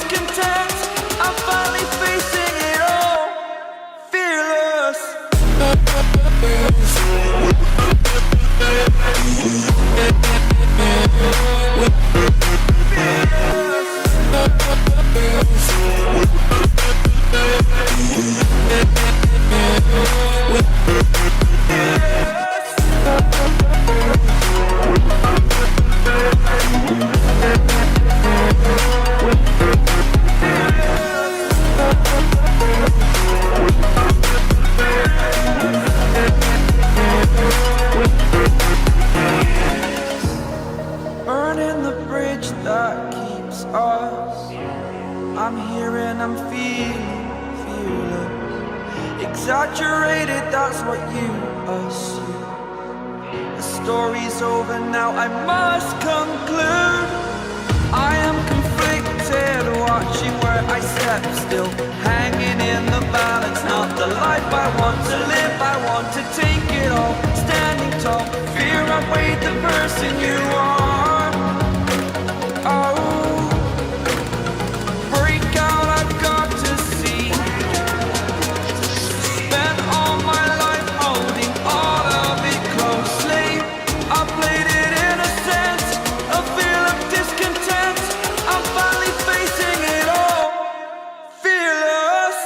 discontent. I'm finally facing it all, fearless. Burning the bridge that keeps us. I'm here and I'm feeling fearless. Exaggerated, that's what you assume. The story's over now, I must conclude. I am conflicted, watching where I step still, hanging in the balance. Not the life I want to live, I want to take it all. Standing tall, fear outweighed the person you are. Oh, break out, I've got to see. Spent all my life holding all of it closely. I played it innocent, a feel of discontent. I'm finally facing it all, fearless.